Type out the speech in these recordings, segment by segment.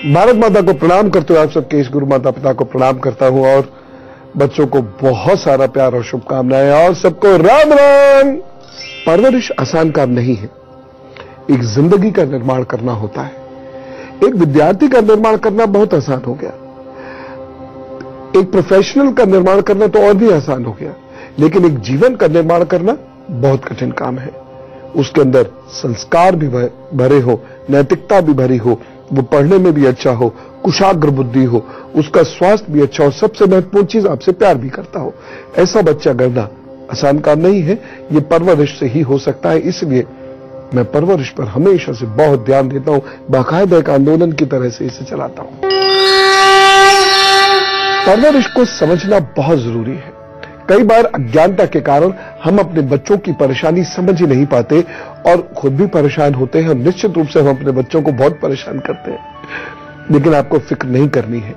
भारत माता को प्रणाम करते हुए आप सबके इस गुरु माता पिता को प्रणाम करता हूं और बच्चों को बहुत सारा प्यार और शुभकामनाएं और सबको राम राम। परवरिश आसान काम नहीं है। एक जिंदगी का निर्माण करना होता है। एक विद्यार्थी का निर्माण करना बहुत आसान हो गया, एक प्रोफेशनल का निर्माण करना तो और भी आसान हो गया, लेकिन एक जीवन का निर्माण करना बहुत कठिन काम है। उसके अंदर संस्कार भी भरे हो, नैतिकता भी भरी हो, वो पढ़ने में भी अच्छा हो, कुशाग्र बुद्धि हो, उसका स्वास्थ्य भी अच्छा हो, सबसे महत्वपूर्ण चीज आपसे प्यार भी करता हो। ऐसा बच्चा गढ़ना आसान काम नहीं है। ये परवरिश से ही हो सकता है। इसलिए मैं परवरिश पर हमेशा से बहुत ध्यान देता हूं, बाकायदा एक आंदोलन की तरह से इसे चलाता हूं। परवरिश को समझना बहुत जरूरी है। कई बार अज्ञानता के कारण हम अपने बच्चों की परेशानी समझ ही नहीं पाते और खुद भी परेशान होते हैं और निश्चित रूप से हम अपने बच्चों को बहुत परेशान करते हैं। लेकिन आपको फिक्र नहीं करनी है,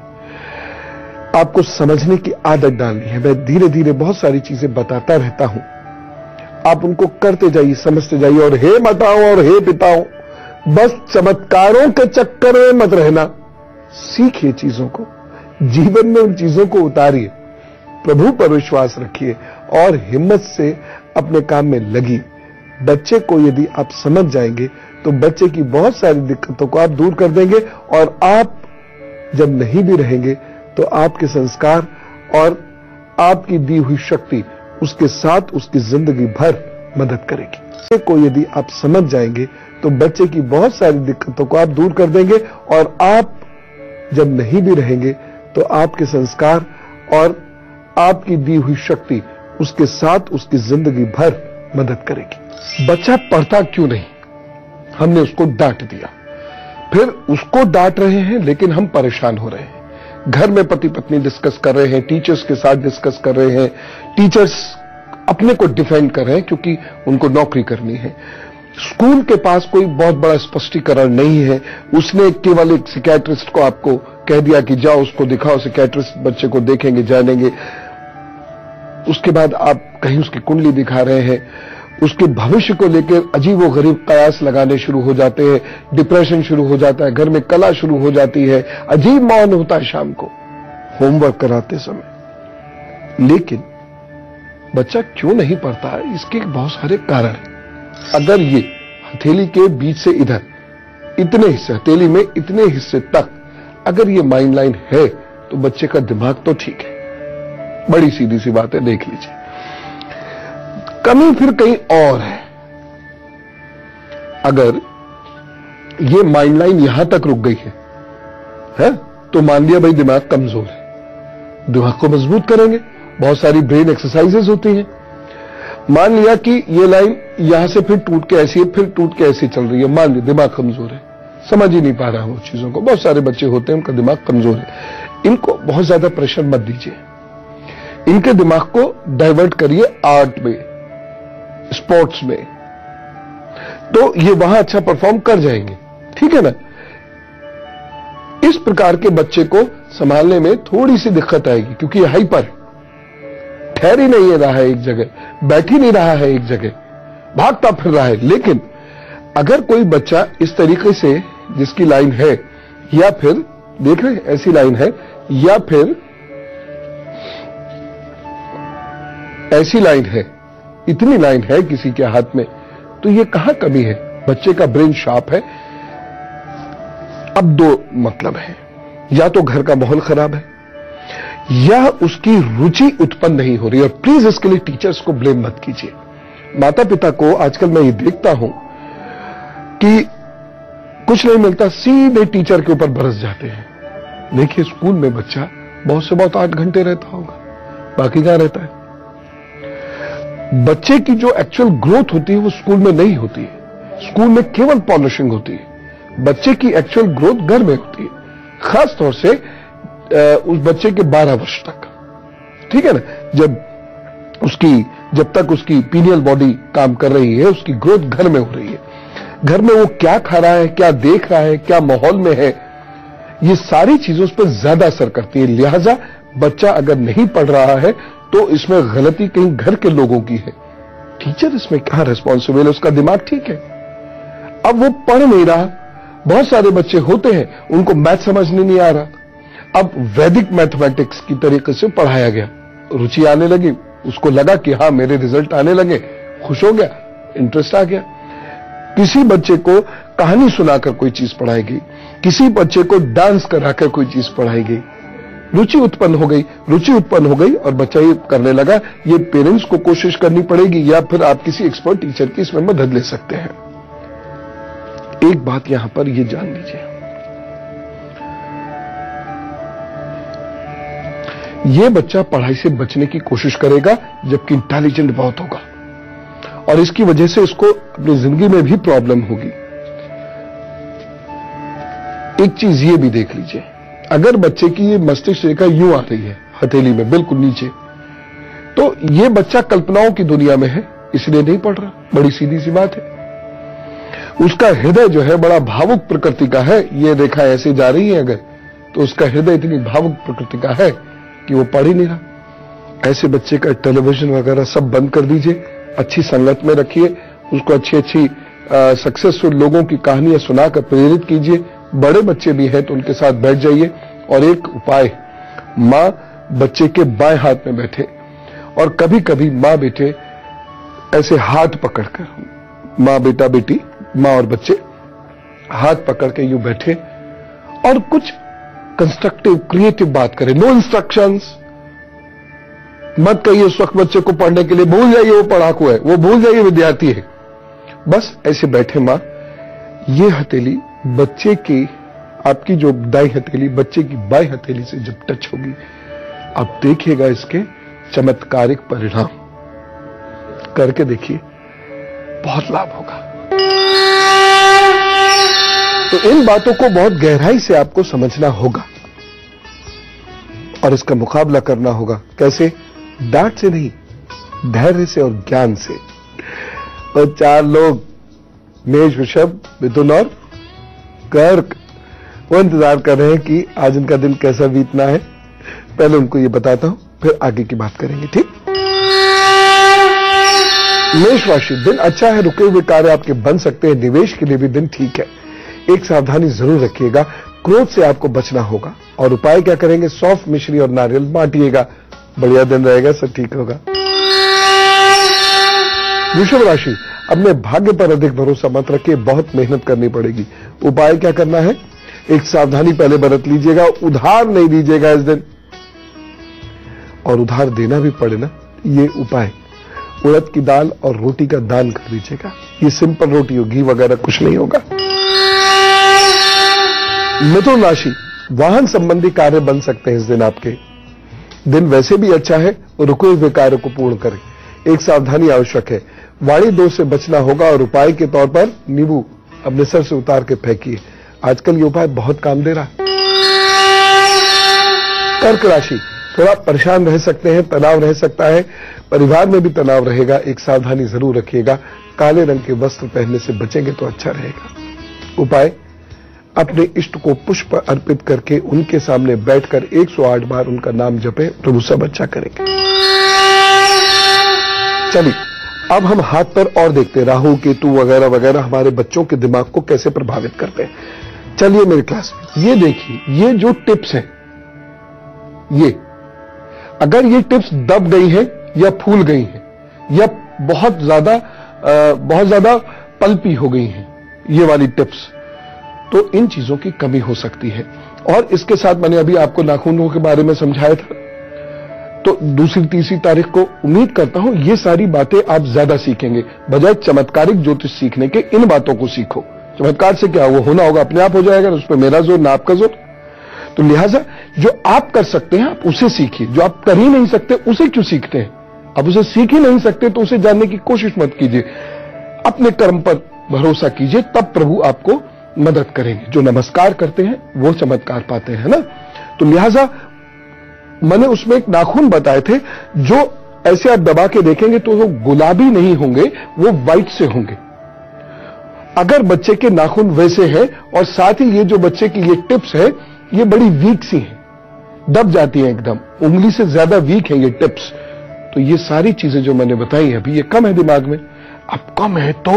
आपको समझने की आदत डालनी है। मैं धीरे धीरे बहुत सारी चीजें बताता रहता हूं, आप उनको करते जाइए, समझते जाइए। और हे माताओं और हे पिताओं, बस चमत्कारों के चक्कर में मत रहना। सीखिए चीजों को, जीवन में उन चीजों को उतारिए, प्रभु पर विश्वास रखिए और हिम्मत से अपने काम में लगिए। बच्चे को यदि आप समझ जाएंगे तो बच्चे की बहुत सारी दिक्कतों को आप दूर कर देंगे और आप जब नहीं भी रहेंगे तो आपके संस्कार और आपकी दी हुई शक्ति उसके साथ उसकी जिंदगी भर मदद करेगी। बच्चे को यदि आप समझ जाएंगे तो बच्चे की बहुत सारी दिक्कतों को आप दूर कर देंगे और आप जब नहीं भी रहेंगे तो आपके संस्कार और आपकी दी हुई शक्ति उसके साथ उसकी जिंदगी भर मदद करेगी। बच्चा पढ़ता क्यों नहीं? हमने उसको डांट दिया, फिर उसको डांट रहे हैं लेकिन हम परेशान हो रहे हैं। घर में पति पत्नी डिस्कस कर रहे हैं, टीचर्स के साथ डिस्कस कर रहे हैं, टीचर्स अपने को डिफेंड कर रहे हैं क्योंकि उनको नौकरी करनी है। स्कूल के पास कोई बहुत बड़ा स्पष्टीकरण नहीं है। उसने केवल एक साइकियाट्रिस्ट को आपको कह दिया कि जाओ उसको दिखाओ, साइकियाट्रिस्ट बच्चे को देखेंगे, जानेंगे। उसके बाद आप कहीं उसकी कुंडली दिखा रहे हैं, उसके भविष्य को लेकर अजीब व गरीब कयास लगाने शुरू हो जाते हैं, डिप्रेशन शुरू हो जाता है, घर में कला शुरू हो जाती है, अजीब मौन होता है शाम को होमवर्क कराते समय। लेकिन बच्चा क्यों नहीं पढ़ता है? इसके बहुत सारे कारण हैं। अगर ये हथेली के बीच से इधर इतने हिस्से, हथेली में इतने हिस्से तक अगर ये माइंड लाइन है तो बच्चे का दिमाग तो ठीक है। बड़ी सीधी सी बात है, देख लीजिए। कमी फिर कहीं और है। अगर ये माइंड लाइन यहां तक रुक गई है तो मान लिया भाई दिमाग कमजोर है। दिमाग को मजबूत करेंगे, बहुत सारी ब्रेन एक्सरसाइजेस होती हैं। मान लिया कि ये लाइन यहां से फिर टूट के ऐसी है, फिर टूट के ऐसी चल रही है। मान लिया दिमाग कमजोर है, समझ ही नहीं पा रहा हूं चीजों को। बहुत सारे बच्चे होते हैं उनका दिमाग कमजोर है। इनको बहुत ज्यादा प्रेशर मत दीजिए, इनके दिमाग को डाइवर्ट करिए आर्ट में, स्पोर्ट्स में, तो ये वहां अच्छा परफॉर्म कर जाएंगे। ठीक है ना? इस प्रकार के बच्चे को संभालने में थोड़ी सी दिक्कत आएगी क्योंकि ये हाइपर है, ठहर ही नहीं रहा है एक जगह, बैठ ही नहीं रहा है एक जगह, भागता फिर रहा है। लेकिन अगर कोई बच्चा इस तरीके से जिसकी लाइन है, या फिर देख रहे हैं ऐसी लाइन है, या फिर ऐसी लाइन है, इतनी लाइन है किसी के हाथ में, तो ये कहां कमी है? बच्चे का ब्रेन शार्प है। अब दो मतलब है, या तो घर का माहौल खराब है या उसकी रुचि उत्पन्न नहीं हो रही। और प्लीज इसके लिए टीचर्स को ब्लेम मत कीजिए। माता पिता को आजकल मैं ये देखता हूं कि कुछ नहीं मिलता, सीधे टीचर के ऊपर बरस जाते हैं। देखिए स्कूल में बच्चा बहुत से बहुत 8 घंटे रहता होगा, बाकी कहां रहता है? बच्चे की जो एक्चुअल ग्रोथ होती है वो स्कूल में नहीं होती है। स्कूल में केवल पॉलिशिंग होती है। बच्चे की एक्चुअल ग्रोथ घर में होती है, खास तौर से उस बच्चे के 12 वर्ष तक। ठीक है ना? जब तक उसकी पीनियल बॉडी काम कर रही है, उसकी ग्रोथ घर में हो रही है। घर में वो क्या खा रहा है, क्या देख रहा है, क्या माहौल में है, ये सारी चीजों उस पर ज्यादा असर करती है। लिहाजा बच्चा अगर नहीं पढ़ रहा है तो इसमें गलती कहीं घर के लोगों की है। टीचर इसमें क्या रिस्पॉन्सिबल है? उसका दिमाग ठीक है, अब वो पढ़ नहीं रहा, बहुत सारे बच्चे होते हैं उनको मैथ समझने नहीं आ रहा, अब वैदिक मैथमेटिक्स की तरीके से पढ़ाया गया, रुचि आने लगी, उसको लगा कि हाँ मेरे रिजल्ट आने लगे, खुश हो गया, इंटरेस्ट आ गया। किसी बच्चे को कहानी सुनाकर कोई चीज पढ़ाई गई, किसी बच्चे को डांस कराकर कोई चीज पढ़ाई गई, रुचि उत्पन्न हो गई और बच्चा ये करने लगा। ये पेरेंट्स को कोशिश करनी पड़ेगी या फिर आप किसी एक्सपर्ट टीचर की इसमें मदद ले सकते हैं। एक बात यहां पर ये जान लीजिए, ये बच्चा पढ़ाई से बचने की कोशिश करेगा जबकि इंटेलिजेंट बहुत होगा और इसकी वजह से इसको अपनी जिंदगी में भी प्रॉब्लम होगी। एक चीज ये भी देख लीजिए, अगर बच्चे की ये मस्तिष्क रेखा यूं आ रही है हथेली में बिल्कुल नीचे, तो ये बच्चा कल्पनाओं की दुनिया में है, इसलिए नहीं पढ़ रहा। बड़ी सीधी सी बात है। उसका हृदय जो है बड़ा भावुक प्रकृति का है, ये रेखा ऐसे जा रही है अगर, तो उसका हृदय इतनी भावुक प्रकृति का है कि वो पढ़ ही नहीं रहा। ऐसे बच्चे का टेलीविजन वगैरह सब बंद कर दीजिए, अच्छी संगत में रखिए, उसको अच्छी सक्सेसफुल लोगों की कहानियां सुनाकर प्रेरित कीजिए। बड़े बच्चे भी हैं तो उनके साथ बैठ जाइए। और एक उपाय, मां बच्चे के बाएं हाथ में बैठे और कभी कभी मां बेटे ऐसे हाथ पकड़कर, मां बेटा बेटी, मां और बच्चे हाथ पकड़ के यूं बैठे और कुछ कंस्ट्रक्टिव क्रिएटिव बात करें। नो इंस्ट्रक्शंस, मत कहिए उस वक्त बच्चे को पढ़ने के लिए, भूल जाइए वो पढ़ाकू है, वो भूल जाइए विद्यार्थी है। बस ऐसे बैठे मां, ये हथेली बच्चे की, आपकी जो दाई हथेली बच्चे की बाई हथेली से जब टच होगी, आप देखिएगा इसके चमत्कारिक परिणाम। करके देखिए, बहुत लाभ होगा। तो इन बातों को बहुत गहराई से आपको समझना होगा और इसका मुकाबला करना होगा। कैसे? डांट से नहीं, धैर्य से और ज्ञान से। और 4 लोग, मेष, वृषभ, मिथुन और कर्क, वो इंतजार कर रहे हैं कि आज उनका दिन कैसा बीतना है। पहले उनको ये बताता हूं, फिर आगे की बात करेंगे, ठीक? मेष राशि, दिन अच्छा है, रुके हुए कार्य आपके बन सकते हैं, निवेश के लिए भी दिन ठीक है। एक सावधानी जरूर रखिएगा, क्रोध से आपको बचना होगा। और उपाय क्या करेंगे? सौंफ, मिश्री और नारियल बांटिएगा, बढ़िया दिन रहेगा, सब ठीक होगा। वृषभ राशि, अपने भाग्य पर अधिक भरोसा मत रखिए, बहुत मेहनत करनी पड़ेगी। उपाय क्या करना है? एक सावधानी पहले बरत लीजिएगा, उधार नहीं दीजिएगा इस दिन, और उधार देना भी पड़े ना, ये उपाय, उड़द की दाल और रोटी का दान कर दीजिएगा। ये सिंपल रोटी होगी, घी वगैरह कुछ नहीं होगा। मिथुन राशि, वाहन संबंधी कार्य बन सकते हैं इस दिन आपके। दिन वैसे भी अच्छा है, रुके हुए कार्य को पूर्ण करें। एक सावधानी आवश्यक है, वाणी दोष से बचना होगा और उपाय के तौर पर नींबू अपने सर से उतार के फेंकिए। आजकल ये उपाय बहुत काम दे रहा है। कर्क राशि, थोड़ा परेशान रह सकते हैं, तनाव रह सकता है, परिवार में भी तनाव रहेगा, एक सावधानी जरूर रखिएगा। काले रंग के वस्त्र पहनने से बचेंगे तो अच्छा रहेगा। उपाय, अपने इष्ट को पुष्प अर्पित करके उनके सामने बैठकर 108 बार उनका नाम जपें, प्रभु सब अच्छा करेंगे। चलिए अब हम हाथ पर और देखते हैं, राहु केतु वगैरह वगैरह हमारे बच्चों के दिमाग को कैसे प्रभावित करते हैं। चलिए मेरी क्लास में ये देखिए, ये जो टिप्स हैं, ये अगर ये टिप्स दब गई हैं या फूल गई हैं या बहुत ज्यादा पल्पी हो गई हैं, ये वाली टिप्स, तो इन चीजों की कमी हो सकती है। और इसके साथ मैंने अभी आपको नाखूनों के बारे में समझाया था, तो 2-3 तारीख को उम्मीद करता हूं ये सारी बातें आप ज्यादा सीखेंगे, बजाय चमत्कारिक ज्योतिष सीखने के इन बातों को सीखो। चमत्कार से क्या, वो होना होगा, अपने आप हो जाएगा, उस पर मेरा जोर ना आपका जोर। तो लिहाजा जो आप कर सकते हैं आप उसे सीखिए, जो आप कर ही नहीं सकते उसे क्यों सीखते हैं? आप उसे सीख ही नहीं सकते तो उसे जानने की कोशिश मत कीजिए, अपने कर्म पर भरोसा कीजिए, तब प्रभु आपको मदद करेंगे। जो नमस्कार करते हैं वो चमत्कार पाते हैं ना। तो लिहाजा मैंने उसमें एक नाखून बताए थे, जो ऐसे आप दबा के देखेंगे तो वो गुलाबी नहीं होंगे, वो व्हाइट से होंगे। अगर बच्चे के नाखून वैसे हैं और साथ ही ये जो बच्चे की ये टिप्स है ये बड़ी वीक सी हैं, दब जाती हैं एकदम, उंगली से ज्यादा वीक है ये टिप्स, तो ये सारी चीजें जो मैंने बताई अभी ये कम है दिमाग में। अब कम है तो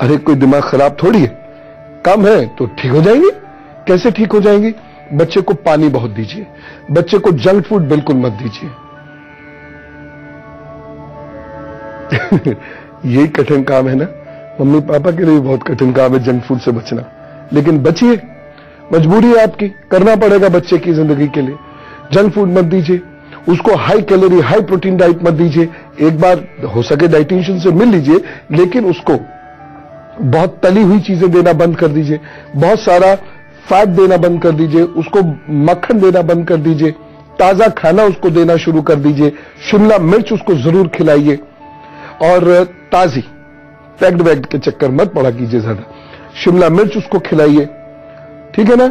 अरे कोई दिमाग खराब थोड़ी है, कम है तो ठीक हो जाएंगे। कैसे ठीक हो जाएंगे? बच्चे को पानी बहुत दीजिए, बच्चे को जंक फूड बिल्कुल मत दीजिए। यही कठिन काम है ना, मम्मी पापा के लिए बहुत कठिन काम है जंक फूड से बचना, लेकिन बचिए, मजबूरी है आपकी, करना पड़ेगा बच्चे की जिंदगी के लिए। जंक फूड मत दीजिए, उसको high calorie high protein diet मत दीजिए। एक बार हो सके डाइटिशियन से मिल लीजिए, लेकिन उसको बहुत तली हुई चीजें देना बंद कर दीजिए, बहुत सारा फैट देना बंद कर दीजिए, उसको मक्खन देना बंद कर दीजिए, ताजा खाना उसको देना शुरू कर दीजिए। शिमला मिर्च उसको जरूर खिलाइए, और ताजी पैक्ड वैक्ड के चक्कर मत पड़ा कीजिए ज्यादा, शिमला मिर्च उसको खिलाइए, ठीक है ना।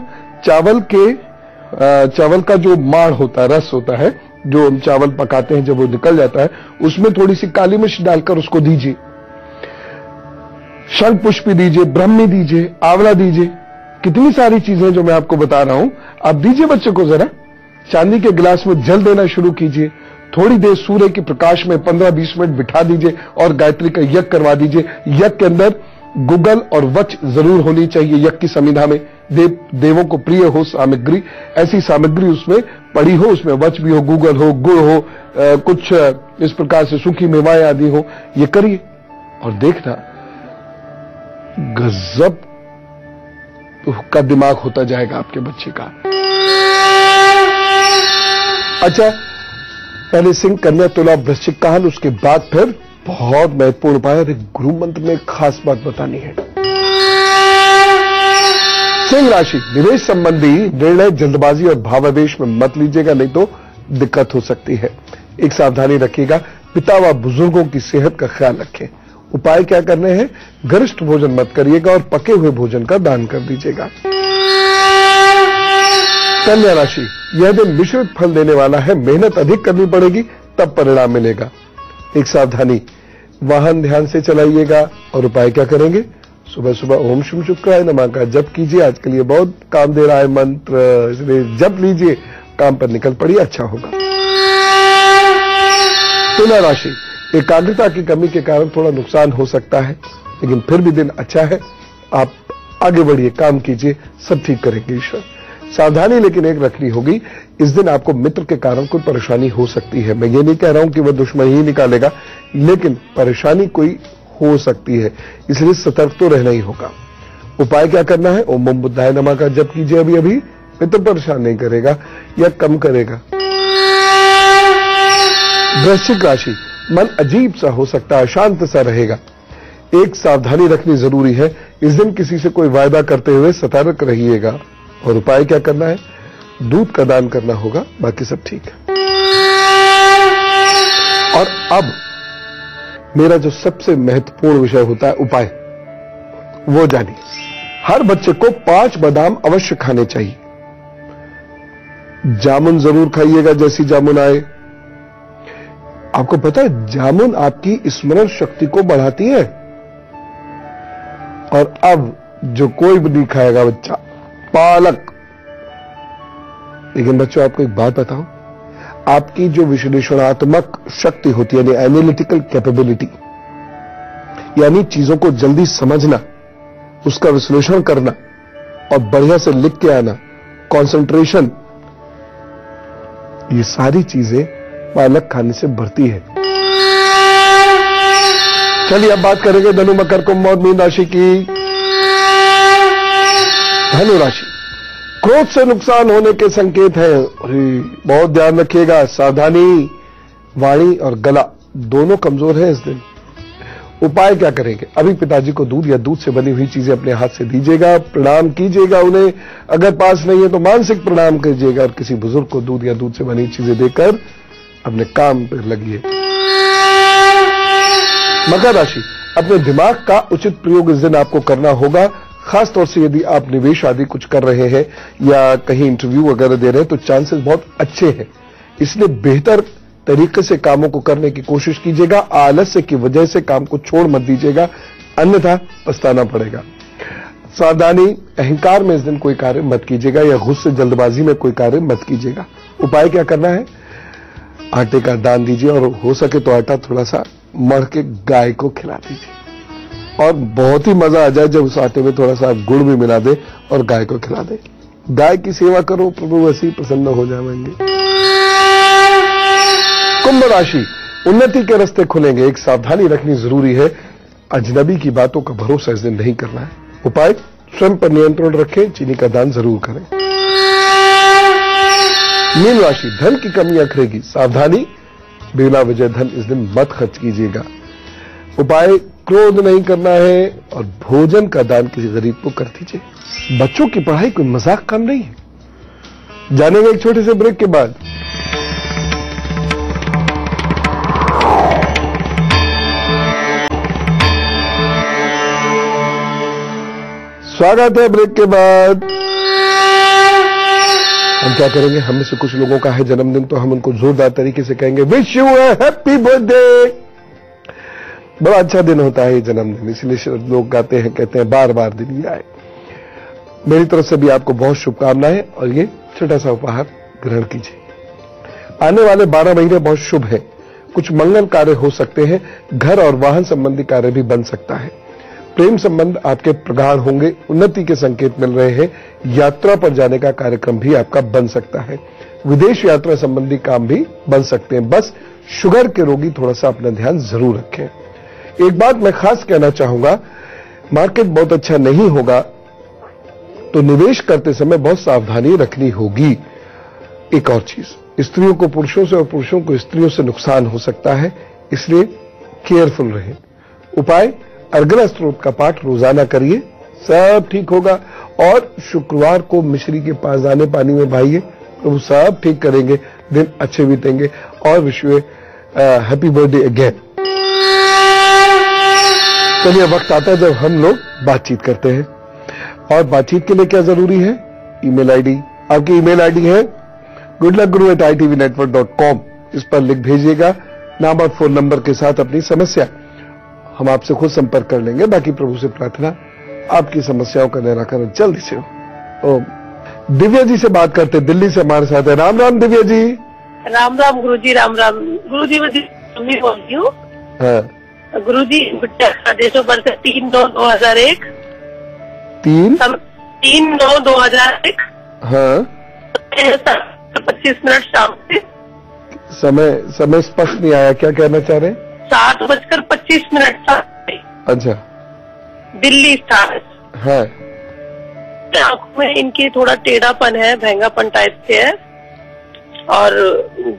चावल का जो माड़ होता है, रस होता है, जो हम चावल पकाते हैं जब वो निकल जाता है, उसमें थोड़ी सी काली मिर्च डालकर उसको दीजिए। शंख पुष्पी दीजिए, ब्रह्मी दीजिए, आंवला दीजिए, कितनी सारी चीजें जो मैं आपको बता रहा हूं, आप दीजिए बच्चे को। जरा चांदी के गिलास में जल देना शुरू कीजिए, थोड़ी देर सूर्य के प्रकाश में 15-20 मिनट बिठा दीजिए और गायत्री का यज्ञ करवा दीजिए। यज्ञ के अंदर गुगल और वच जरूर होनी चाहिए। यज्ञ की संविधा में देवों को प्रिय हो सामग्री, ऐसी सामग्री उसमें पड़ी हो, उसमें वच भी हो, गुगल हो, गुड़ हो, कुछ इस प्रकार से सूखी मेवाएं आदि हो। ये करिए और देखना गजब का दिमाग होता जाएगा आपके बच्चे का। अच्छा, पहले सिंह, कन्या, तुला, वृश्चिक का हल, उसके बाद फिर बहुत महत्वपूर्ण उपाय है। गुरु मंत्र में खास बात बतानी है। सिंह राशि, निवेश संबंधी निर्णय जल्दबाजी और भावावेश में मत लीजिएगा, नहीं तो दिक्कत हो सकती है। एक सावधानी रखिएगा, पिता व बुजुर्गों की सेहत का ख्याल रखें। उपाय क्या करने हैं? गरिष्ठ भोजन मत करिएगा और पके हुए भोजन का दान कर दीजिएगा। कन्या राशि, यह दिन मिश्रित फल देने वाला है, मेहनत अधिक करनी पड़ेगी तब परिणाम मिलेगा। एक सावधानी, वाहन ध्यान से चलाइएगा। और उपाय क्या करेंगे? सुबह सुबह ओम शुभ शुक्राय नमः का जप कीजिए, आज के लिए बहुत काम दे रहा है मंत्र, इसलिए जप लीजिए, काम पर निकल पड़िए, अच्छा होगा। तुला राशि, एकाग्रता की कमी के कारण थोड़ा नुकसान हो सकता है, लेकिन फिर भी दिन अच्छा है, आप आगे बढ़िए, काम कीजिए, सब ठीक करेंगे ईश्वर। सावधानी लेकिन एक रखनी होगी, इस दिन आपको मित्र के कारण कोई परेशानी हो सकती है। मैं ये नहीं कह रहा हूं कि वह दुश्मन ही निकालेगा, लेकिन परेशानी कोई हो सकती है, इसलिए सतर्क तो रहना ही होगा। उपाय क्या करना है? ओम बम बुद्धाय नमः का जप कीजिए, अभी अभी मित्र परेशान नहीं करेगा या कम करेगा। वृश्चिक राशि, मन अजीब सा हो सकता है, अशांत सा रहेगा। एक सावधानी रखनी जरूरी है, इस दिन किसी से कोई वायदा करते हुए सतर्क रहिएगा। और उपाय क्या करना है? दूध का दान करना होगा, बाकी सब ठीक है। और अब मेरा जो सबसे महत्वपूर्ण विषय होता है उपाय, वो जानिए। हर बच्चे को 5 बादाम अवश्य खाने चाहिए। जामुन जरूर खाइएगा जैसी जामुन आए। आपको पता है जामुन आपकी स्मरण शक्ति को बढ़ाती है। और अब जो कोई भी नहीं खाएगा बच्चा, पालक। लेकिन बच्चों, आपको एक बात बताऊं, आपकी जो विश्लेषणात्मक शक्ति होती है, यानी एनालिटिकल कैपेबिलिटी, यानी चीजों को जल्दी समझना, उसका विश्लेषण करना और बढ़िया से लिख के आना, कंसंट्रेशन, ये सारी चीजें पालक खाने से बढ़ती है। चलिए अब बात करेंगे धनु, मकर, कुंभ और मीन राशि की। धनु राशि, क्रोध से नुकसान होने के संकेत है, बहुत ध्यान रखिएगा। सावधानी, वाणी और गला दोनों कमजोर है इस दिन। उपाय क्या करेंगे? अभी पिताजी को दूध या दूध से बनी हुई चीजें अपने हाथ से दीजिएगा, प्रणाम कीजिएगा उन्हें, अगर पास नहीं है तो मानसिक प्रणाम कीजिएगा, और किसी बुजुर्ग को दूध या दूध से बनी चीजें देकर अपने काम पर लगिए। मकर राशि, अपने दिमाग का उचित प्रयोग इस दिन आपको करना होगा, खासतौर से यदि आप निवेश आदि कुछ कर रहे हैं या कहीं इंटरव्यू वगैरह दे रहे हैं तो चांसेस बहुत अच्छे हैं, इसलिए बेहतर तरीके से कामों को करने की कोशिश कीजिएगा। आलस्य की वजह से काम को छोड़ मत दीजिएगा, अन्यथा पछताना पड़ेगा। सावधानी, अहंकार में इस दिन कोई कार्य मत कीजिएगा या गुस्से जल्दबाजी में कोई कार्य मत कीजिएगा। उपाय क्या करना है? आटे का दान दीजिए और हो सके तो आटा थोड़ा सा मढ़ के गाय को खिला दीजिए। और बहुत ही मजा आ जाए जब उस आटे में थोड़ा सा गुड़ भी मिला दे और गाय को खिला दे। गाय की सेवा करो, प्रभु वैसे ही प्रसन्न हो जाएंगे। कुंभ राशि, उन्नति के रास्ते खुलेंगे। एक सावधानी रखनी जरूरी है, अजनबी की बातों का भरोसा इस दिन नहीं करना है। उपाय, स्वयं पर नियंत्रण रखें, चीनी का दान जरूर करें। मीन राशि, धन की कमी अखरेगी, सावधानी, बिना वजह धन इस दिन मत खर्च कीजिएगा। उपाय, क्रोध नहीं करना है और भोजन का दान किसी गरीब को कर दीजिए। बच्चों की पढ़ाई कोई मजाक काम नहीं है। जानेंगे एक छोटे से ब्रेक के बाद। स्वागत है ब्रेक के बाद। हम क्या करेंगे, हम में से कुछ लोगों का है जन्मदिन, तो हम उनको जोरदार तरीके से कहेंगे wish you a happy birthday. बड़ा अच्छा दिन होता है ये जन्मदिन, इसलिए लोग गाते हैं, कहते हैं बार बार दिन ये आए। मेरी तरफ से भी आपको बहुत शुभकामनाएं और ये छोटा सा उपहार ग्रहण कीजिए। आने वाले 12 महीने बहुत शुभ है। कुछ मंगल कार्य हो सकते हैं, घर और वाहन संबंधी कार्य भी बन सकता है। प्रेम संबंध आपके प्रगाढ़ होंगे, उन्नति के संकेत मिल रहे हैं। यात्रा पर जाने का कार्यक्रम भी आपका बन सकता है। विदेश यात्रा संबंधी काम भी बन सकते हैं। बस शुगर के रोगी थोड़ा सा अपना ध्यान जरूर रखें। एक बात मैं खास कहना चाहूंगा, मार्केट बहुत अच्छा नहीं होगा तो निवेश करते समय बहुत सावधानी रखनी होगी। एक और चीज, स्त्रियों को पुरुषों से और पुरुषों को स्त्रियों से नुकसान हो सकता है, इसलिए केयरफुल रहें। उपाय, अर्गला स्त्रोत का पाठ रोजाना करिए, सब ठीक होगा। और शुक्रवार को मिश्री के पास दाने पानी में बहाइए, तो वो सब ठीक करेंगे, दिन अच्छे बीतेंगे। और wish you happy birthday again. चलिए, वक्त आता है जब हम लोग बातचीत करते हैं, और बातचीत के लिए क्या जरूरी है, ईमेल आईडी। आपकी ईमेल आईडी है goodluckguru@itvnetwork.com। इस पर लिख भेजिएगा नाम और फोन नंबर के साथ अपनी समस्या। हम आपसे खुद संपर्क कर लेंगे। बाकी प्रभु से प्रार्थना आपकी समस्याओं का निराकरण जल्दी से हो। दिव्या जी से बात करते, दिल्ली से हमारे साथ है। राम राम दिव्या जी। राम राम गुरुजी, राम राम गुरुजी। मैं मम्मी बोल रही हूँ। हाँ गुरुजी, डेट ऑफ बर्थ 3/9/2001। 3/9/2001। हाँ, 25 मिनट शाम से। समय स्पष्ट नहीं आया, क्या कहना चाह रहे हैं? 7:25 अच्छा, दिल्ली स्थान। हाँ, आंखों में इनके थोड़ा टेढ़ापन है, भैंगापन टाइप से है। और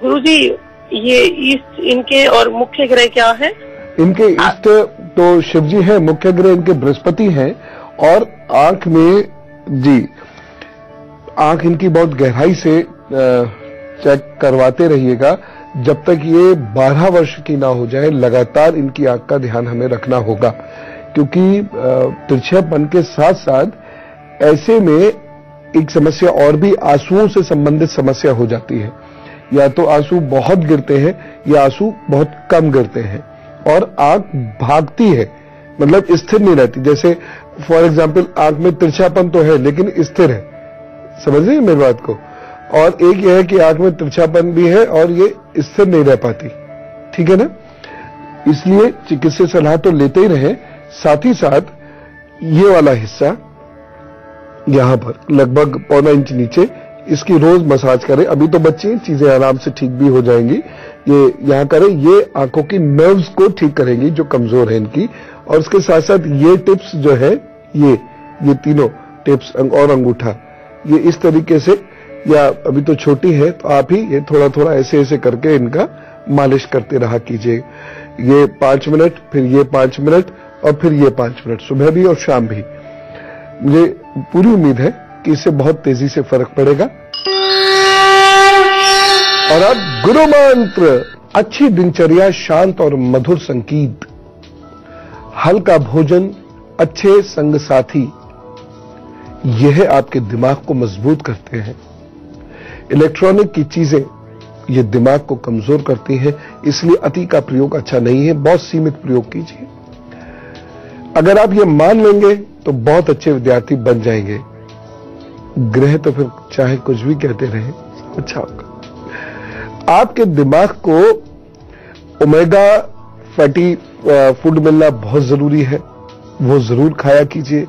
गुरुजी, ये ईस्ट इनके और मुख्य ग्रह क्या है? इनके इष्ट तो शिव जी है, मुख्य ग्रह इनके बृहस्पति हैं। और आंख में जी, आंख इनकी बहुत गहराई से चेक करवाते रहिएगा जब तक ये 12 वर्ष की ना हो जाए। लगातार इनकी आंख का ध्यान हमें रखना होगा, क्योंकि तिरछापन के साथ साथ ऐसे में एक समस्या और भी, आंसुओं से संबंधित समस्या हो जाती है। या तो आंसू बहुत गिरते हैं या आंसू बहुत कम गिरते हैं, और आंख भागती है, मतलब स्थिर नहीं रहती। जैसे फॉर एग्जाम्पल, आंख में तिरछापन तो है लेकिन स्थिर है, समझ रहे हैं मेरी बात को। और एक यह है कि आंख में तिरछापन भी है और ये स्थिर नहीं रह पाती, ठीक है ना। इसलिए चिकित्सक सलाह तो लेते ही रहे। साथ ही साथ ये वाला हिस्सा यहां पर लगभग 1.25 इंच नीचे, इसकी रोज मसाज करें। अभी तो बच्चे, चीजें आराम से ठीक भी हो जाएंगी। ये यहां करें, ये आंखों की नर्व्स को ठीक करेंगी जो कमजोर है इनकी। और उसके साथ साथ ये टिप्स जो है, ये तीनों टिप्स और अंगूठा, ये इस तरीके से, या अभी तो छोटी है तो आप ही ये थोड़ा थोड़ा ऐसे ऐसे करके इनका मालिश करते रहा कीजिए। ये 5 मिनट, फिर ये 5 मिनट, और फिर ये 5 मिनट, सुबह भी और शाम भी। मुझे पूरी उम्मीद है कि इससे बहुत तेजी से फर्क पड़ेगा। और अब गुरु मंत्र, अच्छी दिनचर्या, शांत और मधुर संगीत, हल्का भोजन, अच्छे संग साथी, यह आपके दिमाग को मजबूत करते हैं। इलेक्ट्रॉनिक की चीजें ये दिमाग को कमजोर करती हैं, इसलिए अति का प्रयोग अच्छा नहीं है। बहुत सीमित प्रयोग कीजिए। अगर आप ये मान लेंगे तो बहुत अच्छे विद्यार्थी बन जाएंगे। ग्रह तो फिर चाहे कुछ भी कहते रहे, अच्छा होगा। आपके दिमाग को ओमेगा फैटी फूड मिलना बहुत जरूरी है। वो जरूर खाया कीजिए।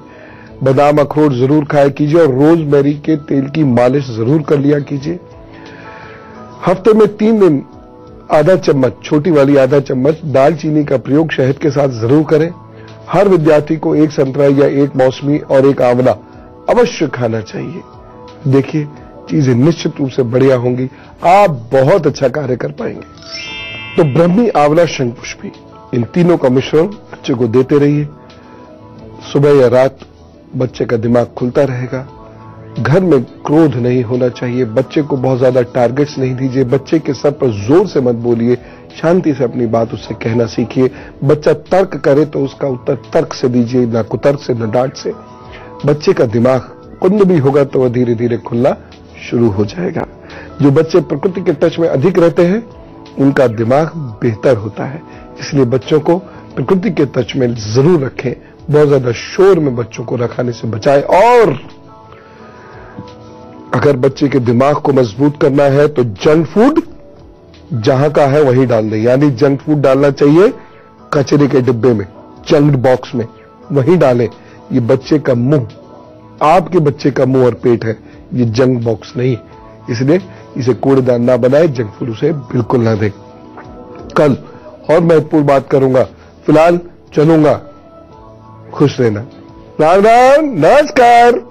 बादाम अखरोट जरूर खाया कीजिए और रोजमेरी के तेल की मालिश जरूर कर लिया कीजिए। हफ्ते में 3 दिन आधा चम्मच, छोटी वाली आधा चम्मच दालचीनी का प्रयोग शहद के साथ जरूर करें। हर विद्यार्थी को 1 संतरा या 1 मौसमी और 1 आंवला अवश्य खाना चाहिए। देखिए, चीजें निश्चित रूप से बढ़िया होंगी, आप बहुत अच्छा कार्य कर पाएंगे। तो ब्रह्मी, आंवला, शंखपुष्पी, इन तीनों का मिश्रण बच्चे को देते रहिए। सुबह या रात बच्चे का दिमाग खुलता रहेगा। घर में क्रोध नहीं होना चाहिए। बच्चे को बहुत ज्यादा टारगेट्स नहीं दीजिए। बच्चे के सर पर जोर से मत बोलिए। शांति से अपनी बात उससे कहना सीखिए। बच्चा तर्क करे तो उसका उत्तर तर्क से दीजिए, ना कुतर्क से, ना डांट से। बच्चे का दिमाग कुंद भी होगा तो वह धीरे धीरे खुलना शुरू हो जाएगा। जो बच्चे प्रकृति के टच में अधिक रहते हैं उनका दिमाग बेहतर होता है। इसलिए बच्चों को प्रकृति के टच में जरूर रखें। बहुत ज्यादा शोर में बच्चों को रखाने से बचाएं। और अगर बच्चे के दिमाग को मजबूत करना है तो जंक फूड जहां का है वहीं डाल दें। यानी जंक फूड डालना चाहिए कचरे के डिब्बे में, जंक बॉक्स में, वहीं डालें। ये बच्चे का मुंह, आपके बच्चे का मुंह और पेट है, ये जंक बॉक्स नहीं। इसलिए इसे कूड़ेदान ना बनाए, जंक फूड उसे बिल्कुल ना दें। कल और महत्वपूर्ण बात करूंगा। फिलहाल चलूंगा। खुश रहना। राम राम, नमस्कार।